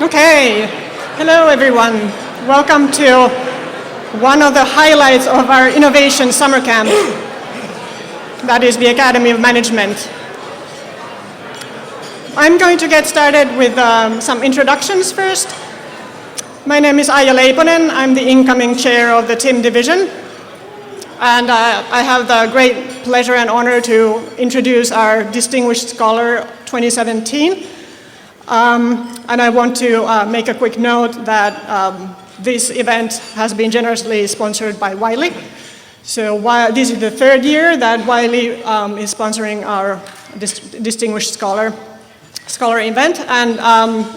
Okay, hello everyone. Welcome to one of the highlights of our innovation summer camp. That is the Academy of Management. I'm going to get started with some introductions first. My name is Aija Leiponen. I'm the incoming chair of the TIM division. And I have the great pleasure and honor to introduce our Distinguished Scholar 2017. And I want to make a quick note that this event has been generously sponsored by Wiley. So this is the third year that Wiley is sponsoring our Distinguished Scholar event, and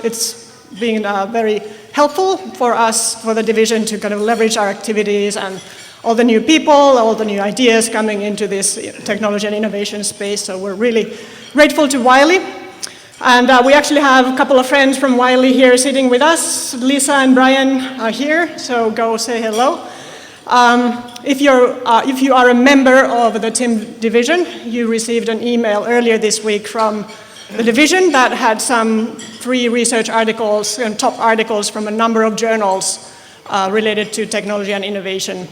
it's been very helpful for us, for the division, to kind of leverage our activities and all the new people, all the new ideas coming into this technology and innovation space. So we're really grateful to Wiley. And we actually have a couple of friends from Wiley here sitting with us. Lisa and Brian are here, so go say hello. If you are a member of the TIM division, you received an email earlier this week from the division that had some free research articles and top articles from a number of journals related to technology and innovation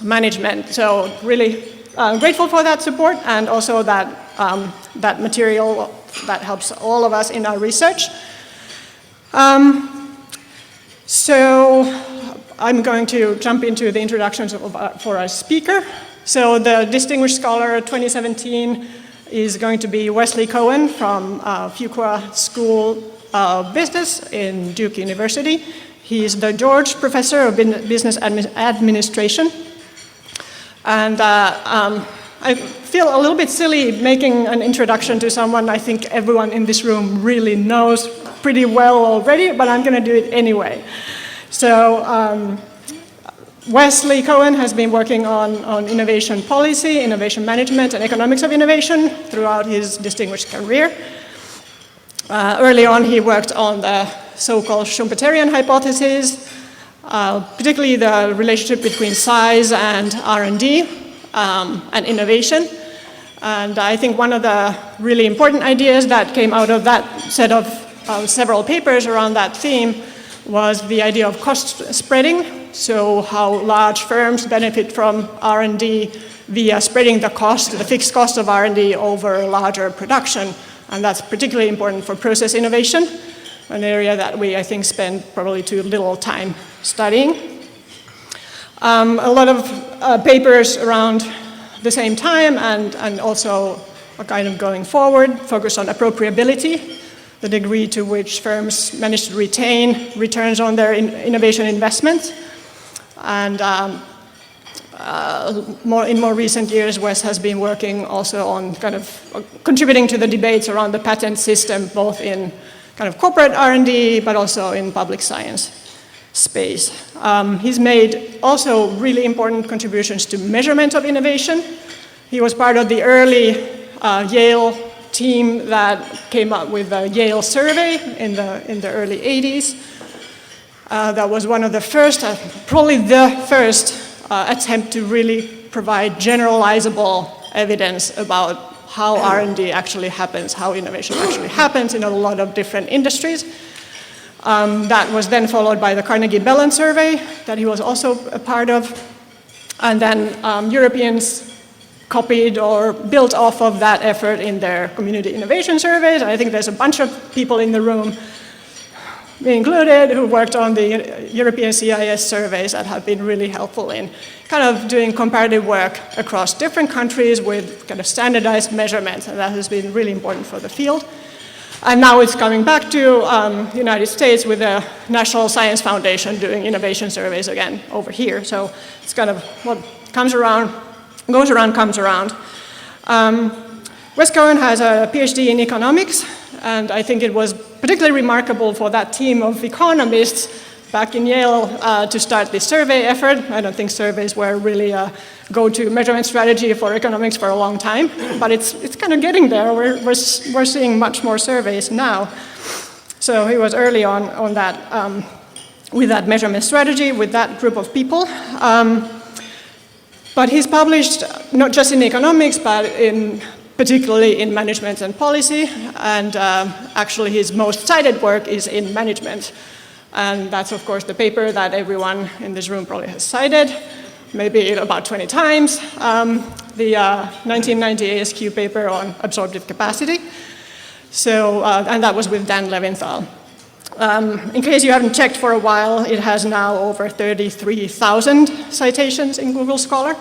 management. So really grateful for that support, and also that material that helps all of us in our research. So I'm going to jump into the introductions for our speaker. So the Distinguished Scholar 2017 is going to be Wesley Cohen from Fuqua School of Business in Duke University. He's the George Professor of Business Administration. And I feel a little bit silly making an introduction to someone I think everyone in this room really knows pretty well already, but I'm going to do it anyway. So Wesley Cohen has been working on innovation policy, innovation management, and economics of innovation throughout his distinguished career. Early on, he worked on the so-called Schumpeterian hypothesis, particularly the relationship between size and R&D. And innovation. And I think one of the really important ideas that came out of that set of several papers around that theme was the idea of cost spreading. So how large firms benefit from R&D via spreading the cost, the fixed cost of R&D over larger production. And that's particularly important for process innovation, an area that we, I think, spend probably too little time studying. A lot of papers around the same time and also kind of going forward focus on appropriability, the degree to which firms manage to retain returns on their innovation investments. And in more recent years, Wes has been working also on kind of contributing to the debates around the patent system, both in kind of corporate R&D, but also in public science space. He's made also really important contributions to measurement of innovation. He was part of the early Yale team that came up with the Yale survey in the early 80s. That was one of the first, probably the first attempt to really provide generalizable evidence about how R&D actually happens, how innovation actually happens in a lot of different industries. That was then followed by the Carnegie Mellon survey that he was also a part of. And then Europeans copied or built off of that effort in their community innovation surveys. I think there's a bunch of people in the room, me included, who worked on the European CIS surveys that have been really helpful in kind of doing comparative work across different countries with kind of standardized measurements, and that has been really important for the field. And now it's coming back to the United States with the National Science Foundation doing innovation surveys again over here. So it's kind of what comes around, goes around, comes around. Wes Cohen has a PhD in economics, and I think it was particularly remarkable for that team of economists back in Yale to start this survey effort. I don't think surveys were really a go-to measurement strategy for economics for a long time, but it's kind of getting there. We're seeing much more surveys now. So he was early on that, with that measurement strategy, with that group of people. But he's published not just in economics, but in particularly in management and policy, and actually his most cited work is in management. And that's, of course, the paper that everyone in this room probably has cited, maybe about 20 times, the 1990 ASQ paper on absorptive capacity. So, and that was with Dan Levinthal. In case you haven't checked for a while, it has now over 33,000 citations in Google Scholar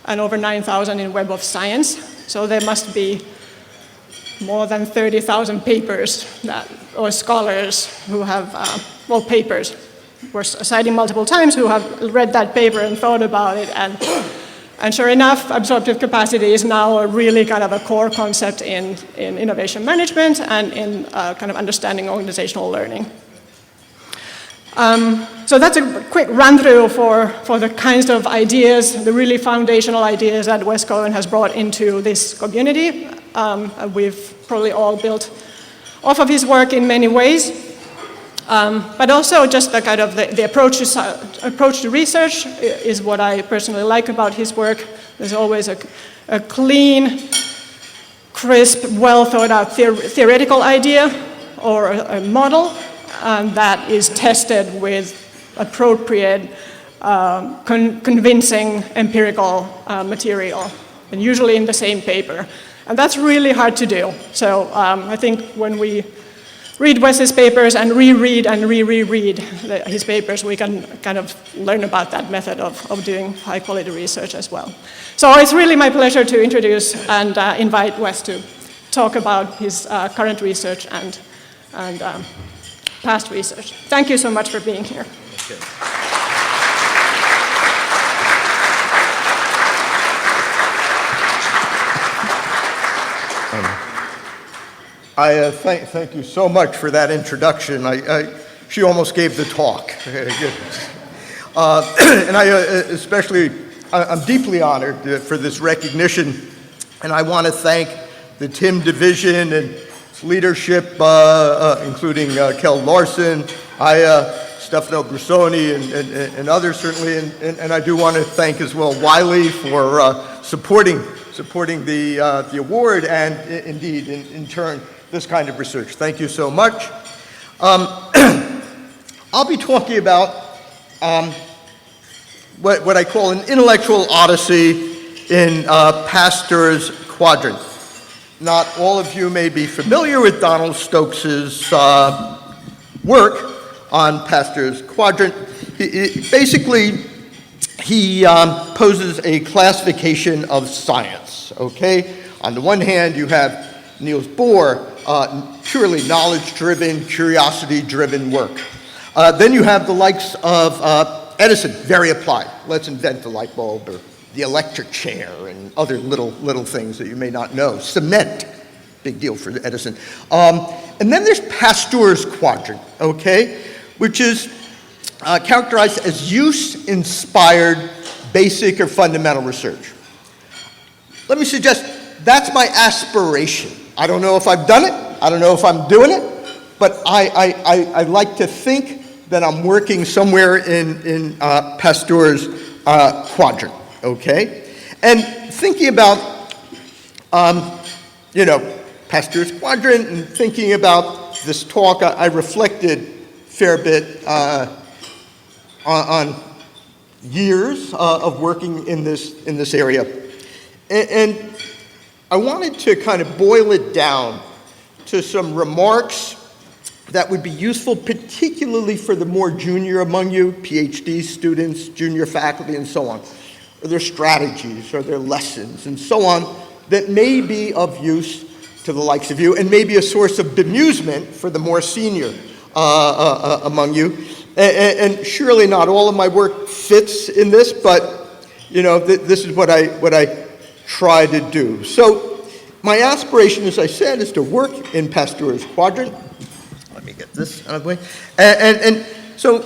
and over 9,000 in Web of Science. So there must be more than 30,000 papers or scholars who have, papers we're citing multiple times, who have read that paper and thought about it. And sure enough, absorptive capacity is now a really kind of a core concept in innovation management and in kind of understanding organizational learning. So that's a quick run through for the kinds of ideas, the really foundational ideas that Wes Cohen has brought into this community. We've probably all built off of his work in many ways. But also just the kind of the approach to research is what I personally like about his work. There's always a clean, crisp, well thought out theoretical idea or a model that is tested with appropriate, convincing empirical material, and usually in the same paper. And that's really hard to do. So I think when we read Wes's papers and reread and reread his papers, we can kind of learn about that method of doing high quality research as well. So it's really my pleasure to introduce and invite Wes to talk about his current research and past research. Thank you so much for being here. Okay. I thank you so much for that introduction. She almost gave the talk. And I'm deeply honored for this recognition, and I want to thank the TIM division and its leadership, including Kel Larson, Stefano Brusoni, and others certainly, and I do want to thank as well Wiley for supporting the award and indeed in turn this kind of research. Thank you so much. I'll be talking about what I call an intellectual odyssey in Pasteur's quadrant. Not all of you may be familiar with Donald Stokes's work on Pasteur's quadrant. Basically, he poses a classification of science, okay? On the one hand, you have Niels Bohr, purely knowledge-driven, curiosity-driven work. Then you have the likes of Edison, very applied. Let's invent the light bulb or the electric chair and other little things that you may not know. Cement, big deal for Edison. And then there's Pasteur's quadrant, okay, which is characterized as use-inspired basic or fundamental research. Let me suggest that's my aspiration. I don't know if I've done it. I don't know if I'm doing it. But I like to think that I'm working somewhere in Pasteur's quadrant, okay? And thinking about, Pasteur's quadrant and thinking about this talk, I reflected a fair bit on years of working in this area. And I wanted to kind of boil it down to some remarks that would be useful, particularly for the more junior among you, PhD students, junior faculty, and so on, or their strategies, or their lessons, and so on, that may be of use to the likes of you, and may be a source of bemusement for the more senior among you. And surely not all of my work fits in this, but this is what I try to do. So my aspiration, as I said, is to work in Pasteur's quadrant. Let me get this out of the way. And so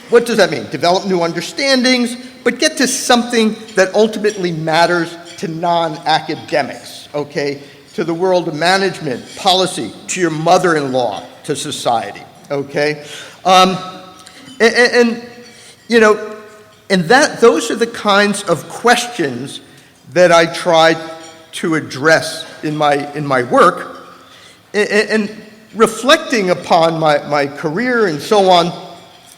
what does that mean? Develop new understandings, but get to something that ultimately matters to non-academics, okay? To the world of management, policy, to your mother-in-law, to society, okay? Those are the kinds of questions that I tried to address in my work. And reflecting upon my career and so on,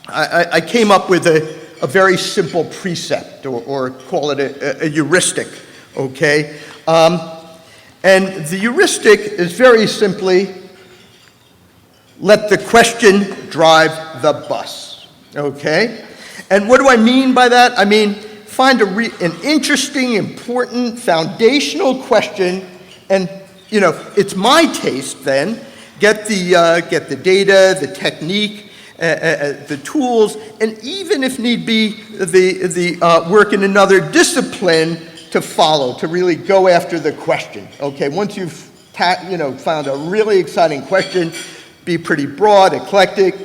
I came up with a very simple precept, or call it a heuristic, okay? And the heuristic is very simply, let the question drive the bus, okay? And what do I mean by that? I mean, find an interesting, important, foundational question, and, you know, it's my taste then, get the data, the technique, the tools, and even if need be, the work in another discipline to follow, to really go after the question, okay? Once you've found a really exciting question, be pretty broad, eclectic.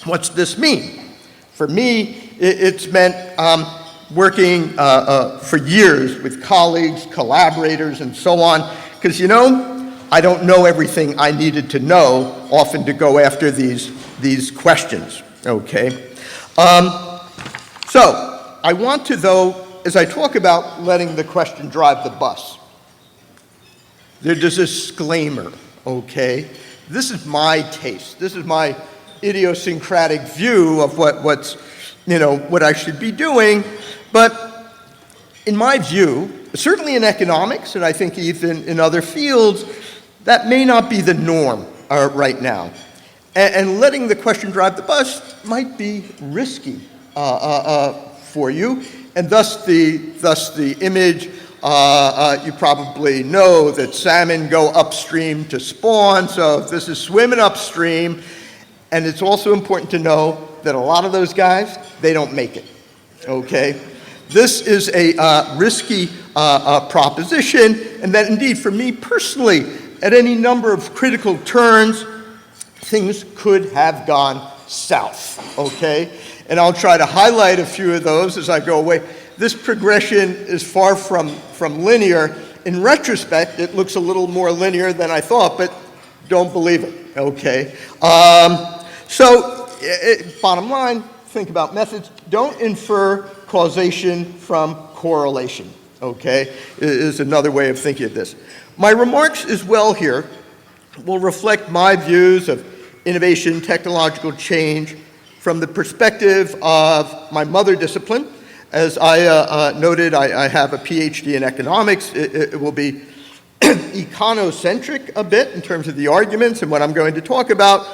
What's this mean? For me, it's meant working for years with colleagues, collaborators, and so on, because, you know, I don't know everything I needed to know often to go after these questions, okay? So, I want to, though, as I talk about letting the question drive the bus, there's a disclaimer, okay? This is my taste. This is my idiosyncratic view of what I should be doing. But in my view, certainly in economics, and I think even in other fields, that may not be the norm right now. And letting the question drive the bus might be risky for you, and thus the image. You probably know that salmon go upstream to spawn, so this is swimming upstream, and it's also important to know that a lot of those guys, they don't make it, okay? This is a risky proposition, and that indeed, for me personally, at any number of critical turns, things could have gone south, okay? And I'll try to highlight a few of those as I go away. This progression is far from linear. In retrospect, it looks a little more linear than I thought, but don't believe it, okay? Bottom line, think about methods. Don't infer causation from correlation, okay? Is another way of thinking of this. My remarks as well here will reflect my views of innovation, technological change from the perspective of my mother discipline. As I noted, I have a PhD in economics. It will be econocentric a bit in terms of the arguments and what I'm going to talk about,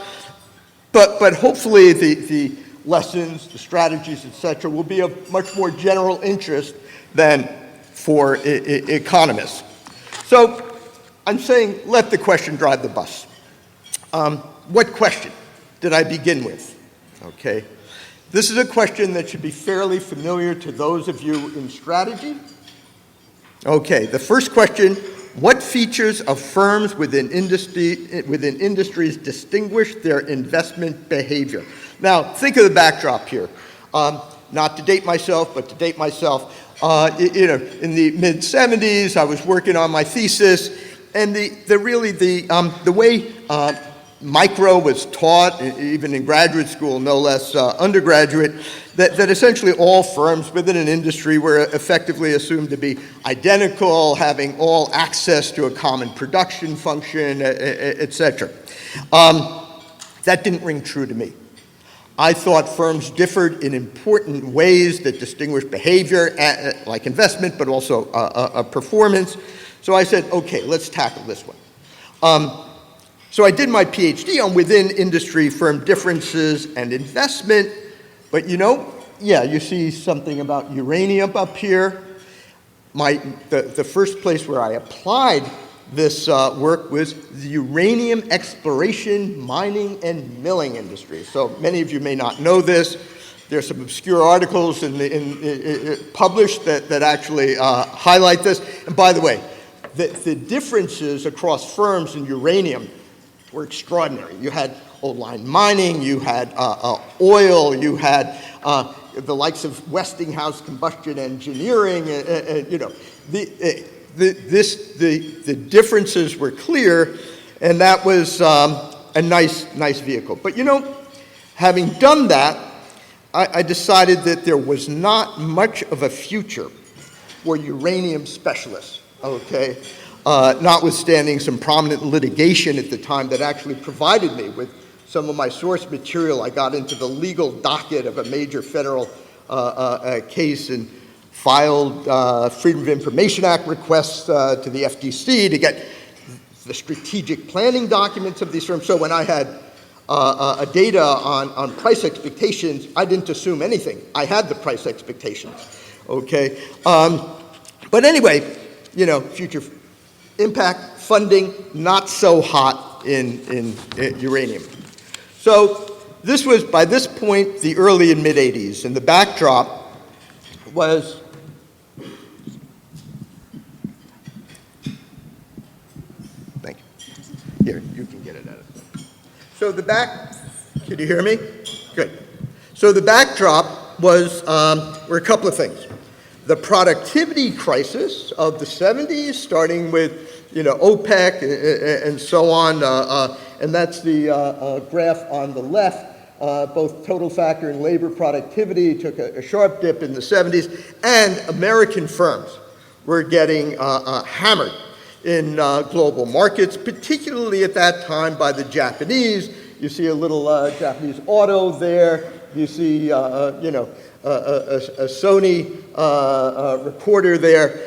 but hopefully the lessons, the strategies, etc., will be of much more general interest than for economists. So I'm saying let the question drive the bus. What question did I begin with? Okay. This is a question that should be fairly familiar to those of you in strategy. Okay, the first question, what features of firms within industries distinguish their investment behavior? Now, think of the backdrop here. Not to date myself, but to date myself. In the mid-'70s, I was working on my thesis, and the way micro was taught, even in graduate school, no less undergraduate, that essentially all firms within an industry were effectively assumed to be identical, having all access to a common production function, etc. That didn't ring true to me. I thought firms differed in important ways that distinguish behavior, like investment, but also performance. So I said, okay, let's tackle this one. So I did my PhD on within industry firm differences and investment, but you see something about uranium up here. The first place where I applied this work was the uranium exploration, mining, and milling industry. So many of you may not know this. There's some obscure articles published that actually highlight this. And by the way, the differences across firms in uranium were extraordinary. You had old line mining, you had oil, you had the likes of Westinghouse combustion engineering. The differences were clear, and that was a nice vehicle. But having done that, I decided that there was not much of a future for uranium specialists. Okay, notwithstanding some prominent litigation at the time that actually provided me with some of my source material. I got into the legal docket of a major federal case and filed Freedom of Information Act requests to the FTC to get the strategic planning documents of these firms. So when I had data on price expectations, I didn't assume anything. I had the price expectations, okay? But anyway, future impact funding, not so hot in uranium. So this was, by this point, the early and mid-'80s, and the backdrop was thank you. Here, you can get it out of there. So can you hear me? Good. So the backdrop was, were a couple of things. The productivity crisis of the 70s, starting with OPEC and so on, and that's the graph on the left. Both total factor and labor productivity took a sharp dip in the 70s, and American firms were getting hammered in global markets, particularly at that time by the Japanese. You see a little Japanese auto there. You see, a Sony recorder there.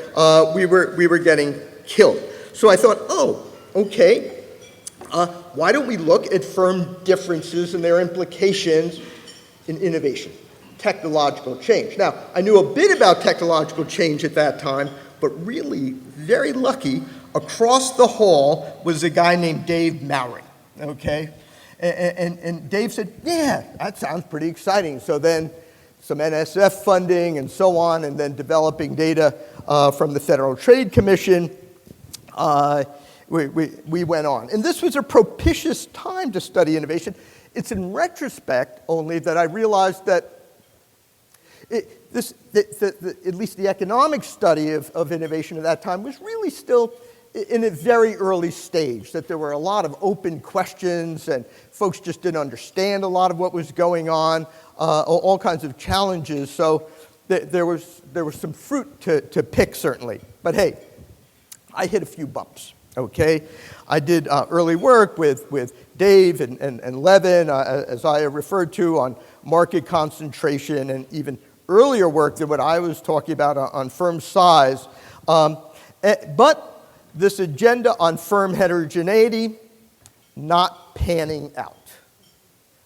We were getting killed. So I thought, oh, okay. Why don't we look at firm differences and their implications in innovation, technological change? Now, I knew a bit about technological change at that time, but really very lucky, across the hall was a guy named Dave Mowry, okay? And Dave said, yeah, that sounds pretty exciting. So then some NSF funding and so on, and then developing data from the Federal Trade Commission, we went on. And this was a propitious time to study innovation. It's in retrospect only that I realized that at least the economic study of innovation at that time was really still in a very early stage, that there were a lot of open questions and folks just didn't understand a lot of what was going on, all kinds of challenges. So there was some fruit to pick, certainly. But hey, I hit a few bumps, okay? I did early work with Dave and Levin, as I referred to, on market concentration, and even earlier work than what I was talking about on firm size. But this agenda on firm heterogeneity, not panning out.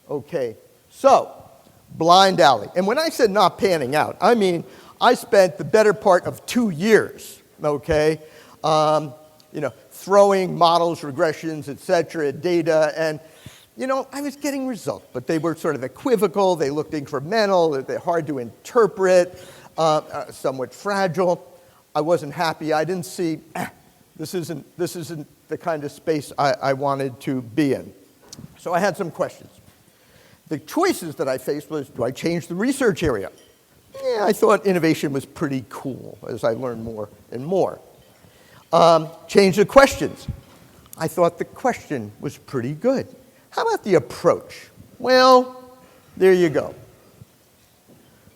Okay, so, blind alley. And when I said not panning out, I mean I spent the better part of 2 years, okay, throwing models, regressions, et cetera, data, and I was getting results, but they were sort of equivocal, they looked incremental, they're hard to interpret, somewhat fragile. I wasn't happy. I didn't see, this isn't the kind of space I wanted to be in. So I had some questions. The choices that I faced was, do I change the research area? Yeah, I thought innovation was pretty cool as I learned more and more. Change the questions. I thought the question was pretty good. How about the approach? Well, there you go.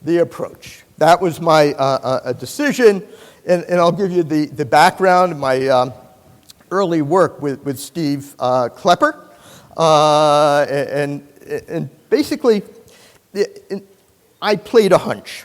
The approach. That was my decision, and I'll give you the background of my early work with Steve Klepper. And basically, I played a hunch.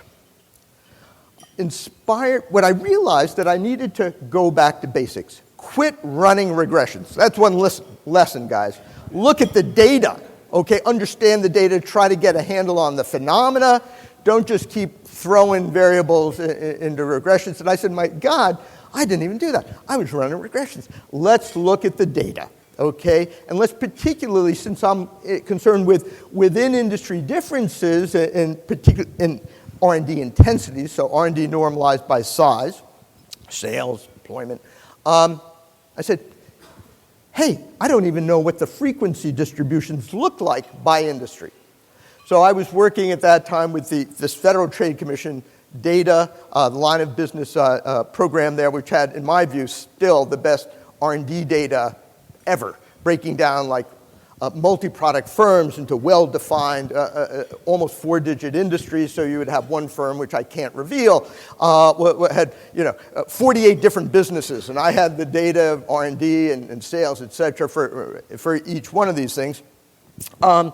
Inspired, what I realized that I needed to go back to basics. Quit running regressions. That's one lesson, guys. Look at the data, okay? Understand the data, try to get a handle on the phenomena. Don't just keep throwing variables into regressions. And I said, my God, I didn't even do that. I was running regressions. Let's look at the data, okay? And let's particularly, since I'm concerned with within industry differences, in R&D intensity, so R&D normalized by size, sales, employment, I said, hey, I don't even know what the frequency distributions look like by industry. So I was working at that time with this Federal Trade Commission data, the line of business program there, which had, in my view, still the best R&D data ever, breaking down like multi-product firms into well-defined, almost four-digit industries. So you would have one firm, which I can't reveal, had 48 different businesses, and I had the data of R&D and sales, et cetera, for each one of these things. The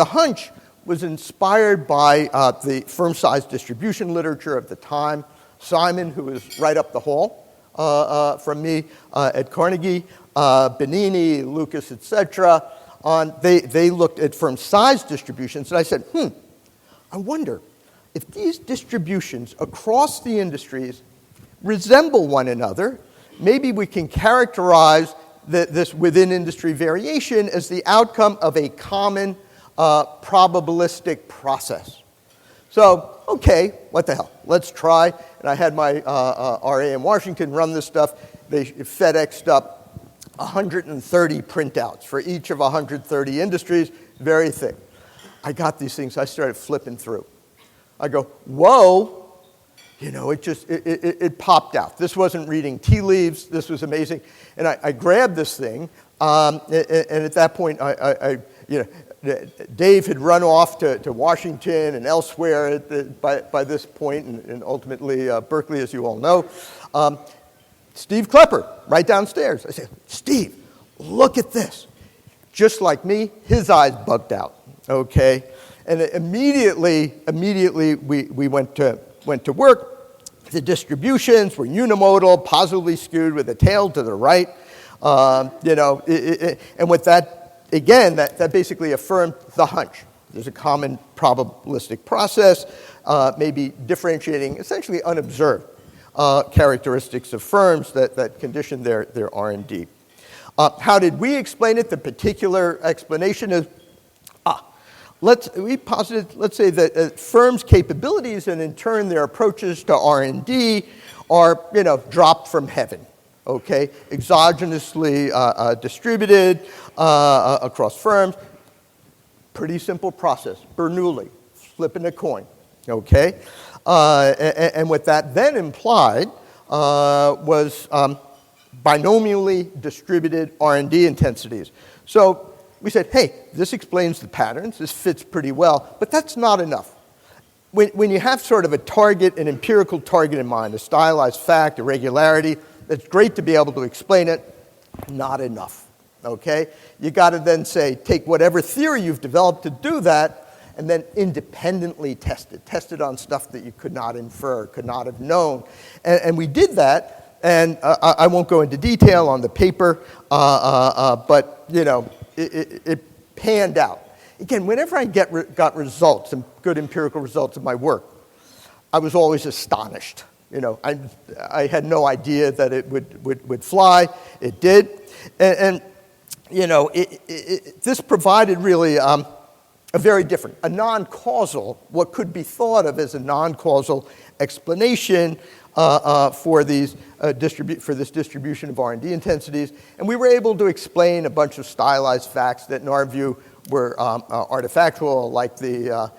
hunch was inspired by the firm size distribution literature of the time. Simon, who was right up the hall from me at Carnegie, Benini, Lucas, et cetera, they looked at firm size distributions, and I said, I wonder if these distributions across the industries resemble one another, maybe we can characterize this within industry variation as the outcome of a common probabilistic process. So, okay, what the hell? Let's try. And I had my RA in Washington run this stuff. They FedExed up 130 printouts for each of 130 industries, very thick. I got these things, I started flipping through. I go, whoa, it popped out. This wasn't reading tea leaves, this was amazing. And I grabbed this thing, and at that point, Dave had run off to Washington and elsewhere by this point, and ultimately Berkeley, as you all know. Steve Klepper, right downstairs. I said, Steve, look at this. Just like me, his eyes bugged out, okay? And immediately we went to work. The distributions were unimodal, positively skewed with a tail to the right. And with that, again, that basically affirmed the hunch. There's a common probabilistic process, maybe differentiating essentially unobserved characteristics of firms that condition their R&D. How did we explain it? The particular explanation is, let's say that firms' capabilities and in turn their approaches to R&D are, dropped from heaven, okay? Exogenously distributed across firms. Pretty simple process. Bernoulli, flipping a coin, okay? And what that then implied was binomially distributed R&D intensities. So we said, hey, this explains the patterns, this fits pretty well, but that's not enough. When you have sort of a target, an empirical target in mind, a stylized fact, a regularity, that's great to be able to explain it, not enough, okay? You got to then say, take whatever theory you've developed to do that, and then independently test it on stuff that you could not infer, could not have known. And we did that, and I won't go into detail on the paper, but it panned out. Again, whenever I got results, and good empirical results of my work, I was always astonished. I had no idea that it would fly. It did. And this provided really a very different, a non-causal, what could be thought of as a non-causal explanation for this distribution of R&D intensities. And we were able to explain a bunch of stylized facts that in our view were artifactual, like the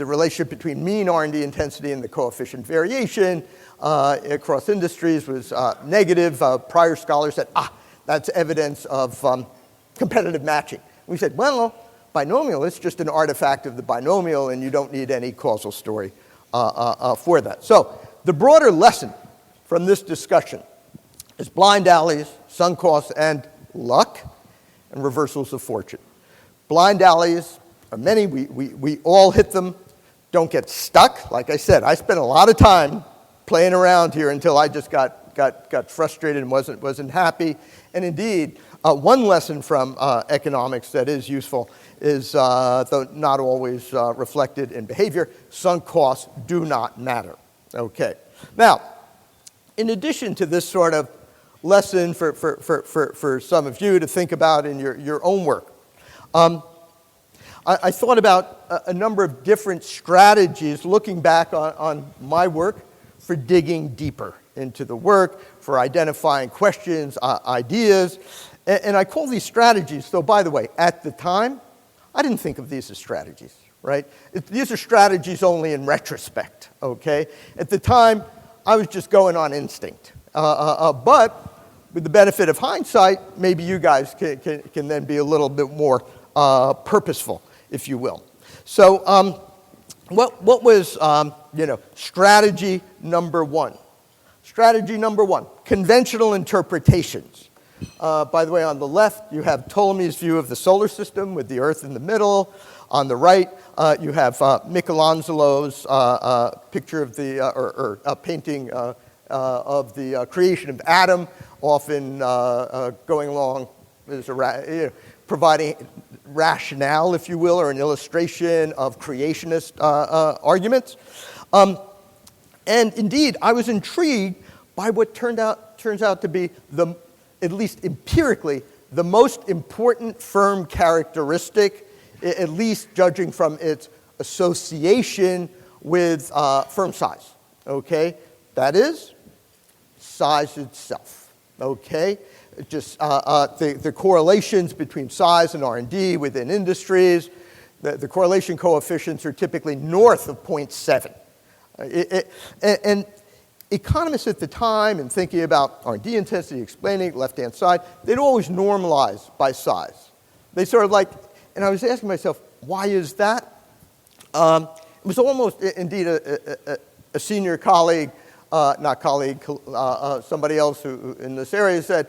relationship between mean R&D intensity and the coefficient variation across industries was negative. Prior scholars said, that's evidence of competitive matching. We said, well, binomial, it's just an artifact of the binomial, and you don't need any causal story for that. So the broader lesson from this discussion is blind alleys, sunk costs, and luck, and reversals of fortune. Blind alleys are many. We all hit them. Don't get stuck. Like I said, I spent a lot of time playing around here until I just got frustrated and wasn't happy. And indeed, one lesson from economics that is useful is, though not always reflected in behavior, sunk costs do not matter. Okay. Now, in addition to this sort of lesson for some of you to think about in your own work, I thought about a number of different strategies looking back on my work for digging deeper into the work, for identifying questions, ideas, and I call these strategies, though by the way, at the time, I didn't think of these as strategies, right? These are strategies only in retrospect, okay? At the time, I was just going on instinct. But with the benefit of hindsight, maybe you guys can then be a little bit more purposeful, if you will. So what was, strategy number one? Strategy number one, conventional interpretations. By the way, on the left, you have Ptolemy's view of the solar system with the Earth in the middle. On the right, you have Michelangelo's picture of the, or painting of the creation of Adam, often going along as providing rationale, if you will, or an illustration of creationist arguments. And indeed, I was intrigued by what turns out to be, at least empirically, the most important firm characteristic, at least judging from its association with firm size, okay? That is, size itself, okay? Just the correlations between size and R&D within industries, the correlation coefficients are typically north of 0.7. And economists at the time, in thinking about R&D intensity, explaining it, left-hand side, they'd always normalize by size. They sort of like, and I was asking myself, why is that? It was almost, indeed, a senior colleague, somebody else who in this area said,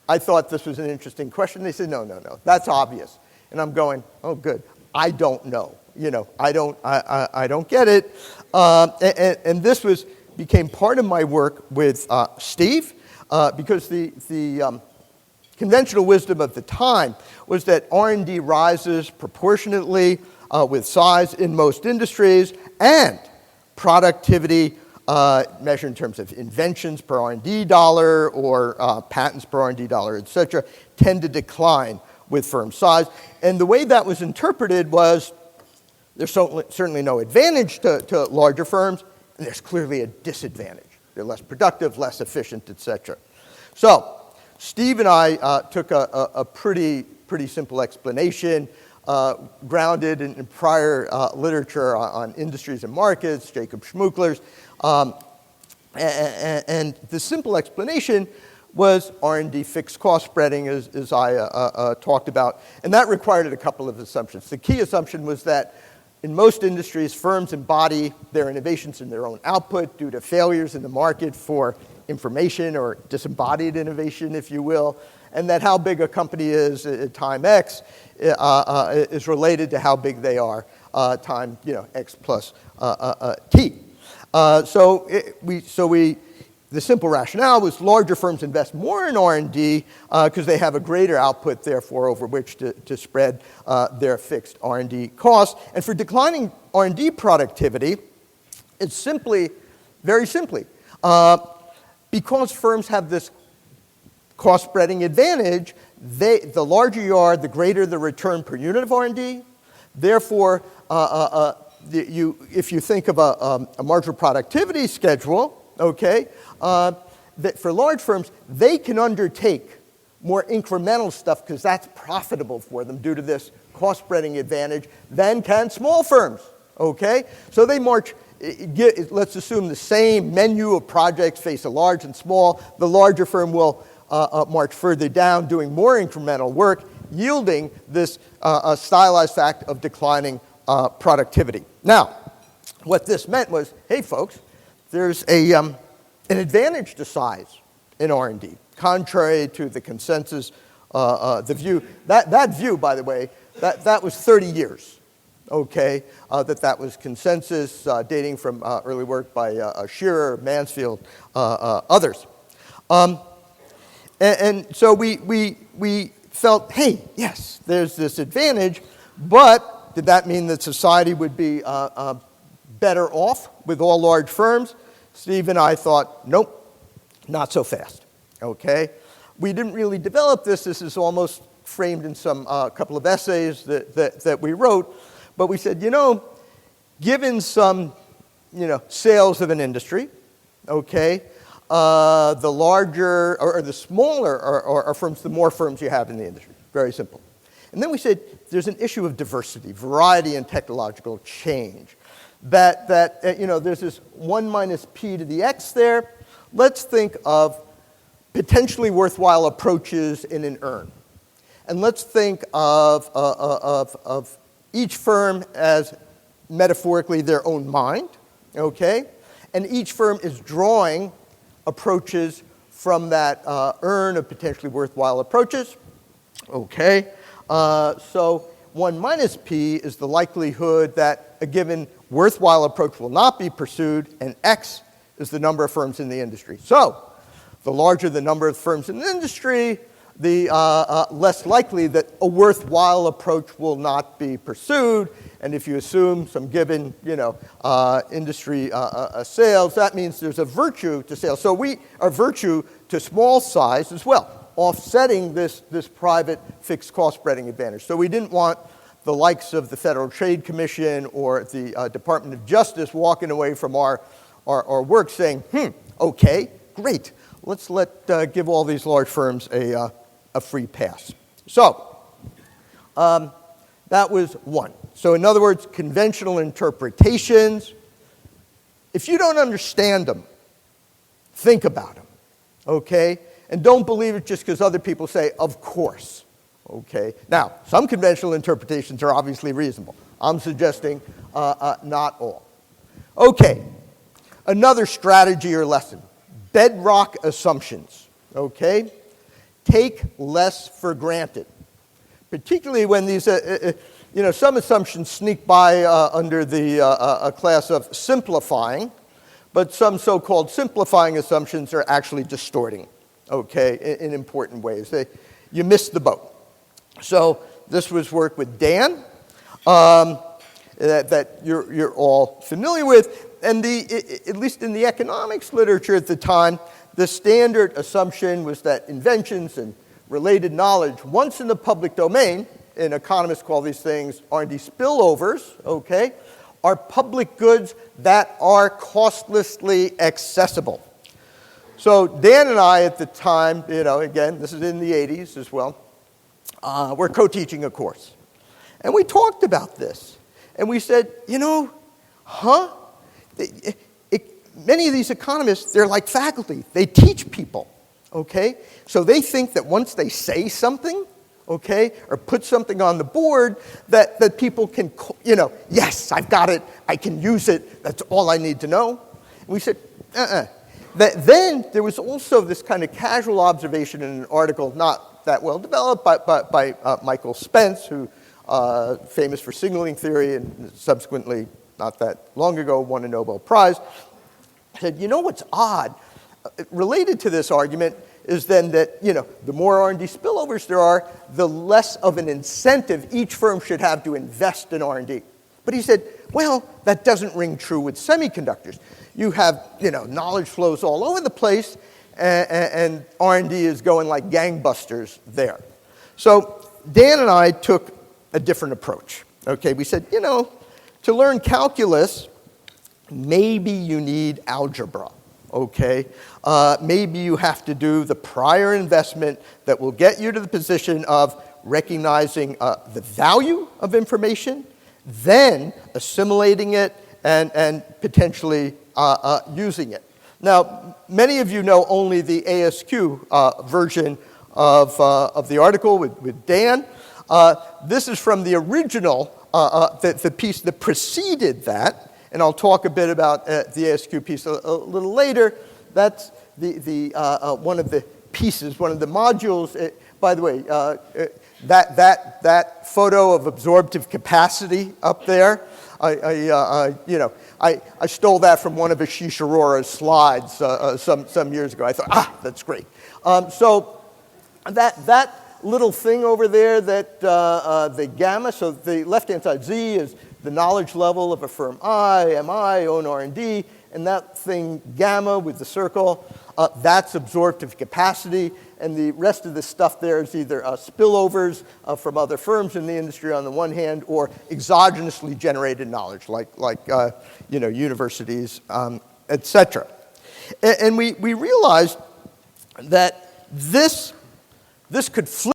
I thought this was an interesting question. They said, no, that's obvious. And I'm going, oh, good. I don't know. I don't get it. And this became part of my work with Steve, because the conventional wisdom of the time was that R&D rises proportionately with size in most industries, and productivity measured in terms of inventions per R&D dollar or patents per R&D dollar, et cetera, tend to decline with firm size. And the way that was interpreted was there's certainly no advantage to larger firms, and there's clearly a disadvantage. They're less productive, less efficient, et cetera. So Steve and I took a pretty simple explanation grounded in prior literature on industries and markets, Jacob Schmookler's. And the simple explanation was R&D fixed cost spreading, as I talked about. And that required a couple of assumptions. The key assumption was that in most industries, firms embody their innovations in their own output due to failures in the market for information or disembodied innovation, if you will, and that how big a company is at time X is related to how big they are time X plus T. The simple rationale was larger firms invest more in R&D because they have a greater output, therefore, over which to spread their fixed R&D costs. And for declining R&D productivity, it's simply, very simply, because firms have this cost spreading advantage, the larger you are, the greater the return per unit of R&D. Therefore, if you think of a marginal productivity schedule, okay, that for large firms, they can undertake more incremental stuff because that's profitable for them due to this cost spreading advantage than can small firms, okay? So they march, let's assume the same menu of projects face a large and small. The larger firm will march further down, doing more incremental work, yielding this stylized fact of declining productivity. Now, what this meant was, hey folks, there's an advantage to size in R&D, contrary to the consensus, the view. That view, by the way, that was 30 years, okay, that was consensus dating from early work by Shearer, Mansfield, others. And so we felt, hey, yes, there's this advantage, but did that mean that society would be better off with all large firms? Steve and I thought, nope, not so fast, okay? We didn't really develop this. This is almost framed in some couple of essays that we wrote, but we said, given some, sales of an industry, okay, the larger or the smaller are firms, the more firms you have in the industry. Very simple. And then we said there's an issue of diversity, variety, and technological change. That there's this 1 minus p to the x there. Let's think of potentially worthwhile approaches in an EARN. And let's think of each firm as metaphorically their own mind, okay? And each firm is drawing approaches from that EARN of potentially worthwhile approaches, okay? So 1 minus P is the likelihood that a given worthwhile approach will not be pursued, and X is the number of firms in the industry. So the larger the number of firms in the industry, the less likely that a worthwhile approach will not be pursued. And if you assume some given, industry sales, that means there's a virtue to sales. So we are virtue to small size as well, offsetting this private fixed cost spreading advantage. So we didn't want the likes of the Federal Trade Commission or the Department of Justice walking away from our work saying, okay, great, let's give all these large firms a free pass. So that was one. So in other words, conventional interpretations, if you don't understand them, think about them, okay? And don't believe it just because other people say, of course, okay? Now, some conventional interpretations are obviously reasonable. I'm suggesting not all. Okay, another strategy or lesson, bedrock assumptions, okay? Take less for granted, particularly when these, some assumptions sneak by under the class of simplifying, but some so-called simplifying assumptions are actually distorting, okay, in important ways. You missed the boat. So this was work with Dan that you're all familiar with, and at least in the economics literature at the time, the standard assumption was that inventions and related knowledge, once in the public domain, and economists call these things R&D spillovers, okay, are public goods that are costlessly accessible. So Dan and I at the time, again, this is in the 80s as well, we're co-teaching a course. And we talked about this. And we said, many of these economists, they're like faculty. They teach people, okay? So they think that once they say something, okay, or put something on the board, that people can, yes, I've got it, I can use it, that's all I need to know. And we said, Then there was also this kind of casual observation in an article, not that well developed, by Michael Spence, who famous for signaling theory and subsequently, not that long ago, won a Nobel Prize, said, what's odd, related to this argument, is then that, the more R&D spillovers there are, the less of an incentive each firm should have to invest in R&D. But he said, well, that doesn't ring true with semiconductors. You have, knowledge flows all over the place, and R&D is going like gangbusters there. So Dan and I took a different approach. Okay, we said, to learn calculus, maybe you need algebra. Okay, maybe you have to do the prior investment that will get you to the position of recognizing the value of information, then assimilating it and potentially using it. Now, many of you know only the ASQ version of the article with Dan. This is from the original, the piece that preceded that. And I'll talk a bit about the ASQ piece a little later. That's one of the pieces, one of the modules. By the way, that photo of absorptive capacity up there, I stole that from one of Ashish Arora's slides some years ago. I thought, that's great. So that little thing over there, that the gamma, so the left-hand side, Z is the knowledge level of a firm I, MI, own R&D, and that thing gamma with the circle, that's absorptive capacity, and the rest of the stuff there is either spillovers from other firms in the industry on the one hand, or exogenously generated knowledge, like universities, etc. And we realized that this could flip